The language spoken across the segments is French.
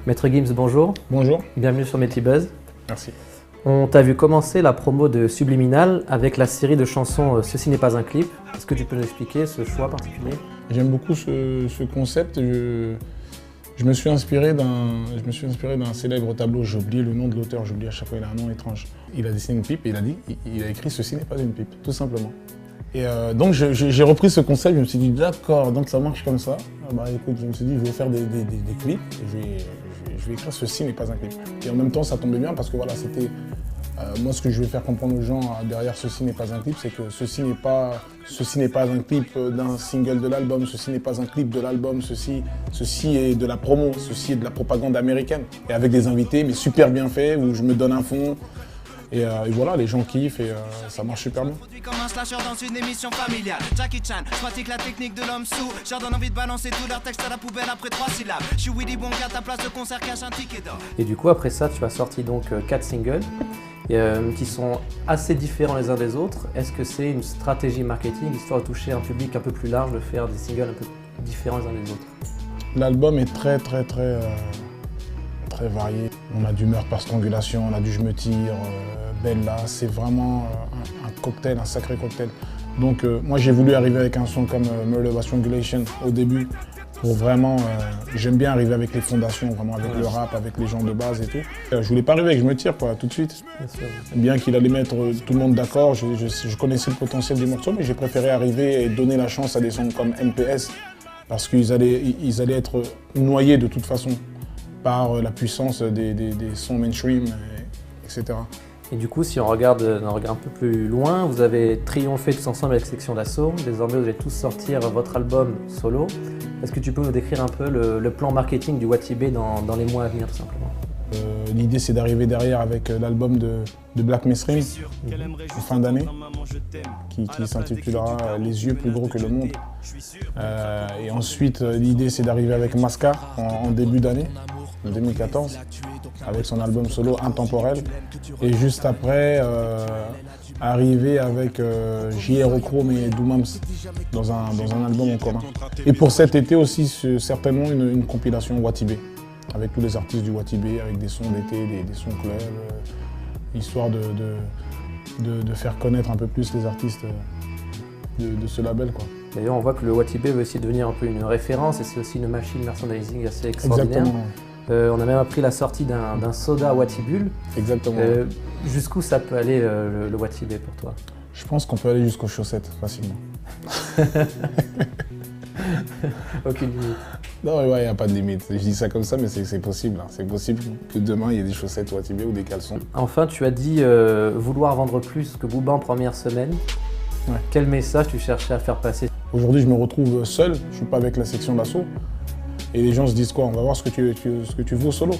Maître Gims, bonjour. Bonjour. Bienvenue sur Multibuzz. Merci. On t'a vu commencer la promo de Subliminal avec la série de chansons Ceci n'est pas un clip. Est-ce que tu peux nous expliquer ce choix particulier? J'aime beaucoup ce concept. Je me suis inspiré d'un célèbre tableau. J'ai oublié le nom de l'auteur, j'oublie à chaque fois, il a un nom étrange. Il a dessiné une pipe et il a écrit « Ceci n'est pas une pipe », tout simplement. Et donc j'ai repris ce concept, je me suis dit d'accord, donc ça marche comme ça. Bah écoute, je me suis dit je vais faire des clips et je vais écrire ceci n'est pas un clip. Et en même temps ça tombait bien parce que voilà, c'était moi ce que je vais faire comprendre aux gens derrière ceci n'est pas un clip, c'est que ceci n'est pas un clip d'un single de l'album, ceci n'est pas un clip de l'album, ceci est de la promo, ceci est de la propagande américaine. Et avec des invités, mais super bien fait, où je me donne un fond. Et voilà, les gens kiffent et ça marche super bien. Comme un slasher dans une émission familiale. Jackie Chan, je pratique la technique de l'homme sous. Je leur donne envie de balancer tout leur texte à la poubelle après 3 syllabes. Je suis Willy Wonka, ta place de concert cache un ticket d'or. Et du coup, après ça, tu as sorti donc 4 singles qui sont assez différents les uns des autres. Est-ce que c'est une stratégie marketing, histoire de toucher un public un peu plus large, de faire des singles un peu différents les uns des autres? L'album est très varié. On a du Meurtre par strangulation, on a du Je me tire, Bella, c'est vraiment un cocktail, un sacré cocktail. Donc moi j'ai voulu arriver avec un son comme Murder by Strangulation au début, pour vraiment, j'aime bien arriver avec les fondations, vraiment avec le rap, avec les gens de base et tout. Je voulais pas arriver avec Je me tire quoi, tout de suite. Bien qu'il allait mettre tout le monde d'accord, je connaissais le potentiel des morceaux, mais j'ai préféré arriver et donner la chance à des sons comme MPS, parce qu'ils allaient être noyés de toute façon par la puissance des sons mainstream, etc. Et du coup, si on regarde un peu plus loin, vous avez triomphé tous ensemble avec Section d'Assaut. Désormais, vous allez tous sortir votre album solo. Est-ce que tu peux nous décrire un peu le plan marketing du Watibé dans les mois à venir, tout simplement? L'idée, c'est d'arriver derrière avec l'album de Black Mesrim en fin d'année, qui s'intitulera « Les yeux plus gros que le monde ». Et ensuite, l'idée, c'est d'arriver avec Mascar en début d'année, en 2014, avec son album solo Intemporel. Et juste après, arriver avec J.R. Chrome et Doomams dans un album en commun. Et pour cet été aussi, certainement une compilation Watibé, avec tous les artistes du Watibé, avec des sons d'été, des sons club, histoire de faire connaître un peu plus les artistes de ce label, quoi. D'ailleurs, on voit que le Watibé veut aussi devenir un peu une référence et c'est aussi une machine merchandising assez extraordinaire. Exactement. On a même appris la sortie d'un soda Watibule. Exactement. Jusqu'où ça peut aller le Watibé pour toi? Je pense qu'on peut aller jusqu'aux chaussettes facilement. Aucune limite. Non, il n'y a pas de limite. Je dis ça comme ça, mais c'est possible. C'est possible que demain, il y ait des chaussettes Watibé ou des caleçons. Enfin, tu as dit vouloir vendre plus que Booba en première semaine. Ouais. Quel message tu cherchais à faire passer? Aujourd'hui, je me retrouve seul. Je ne suis pas avec la section d'assaut. Et les gens se disent quoi? On va voir ce que tu vaux solo.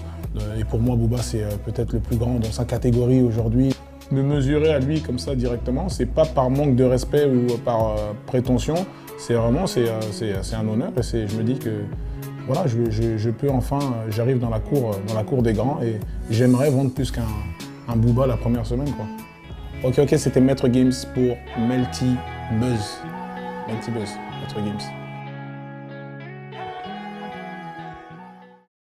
Et pour moi, Booba, c'est peut-être le plus grand dans sa catégorie aujourd'hui. Me mesurer à lui comme ça directement, c'est pas par manque de respect ou par prétention. C'est vraiment, c'est un honneur. Et je me dis que voilà, je peux enfin, j'arrive dans la cour des grands et j'aimerais vendre plus qu'un Booba la première semaine, quoi. Ok, c'était Maître Gims pour Multibuzz. Maître Gims.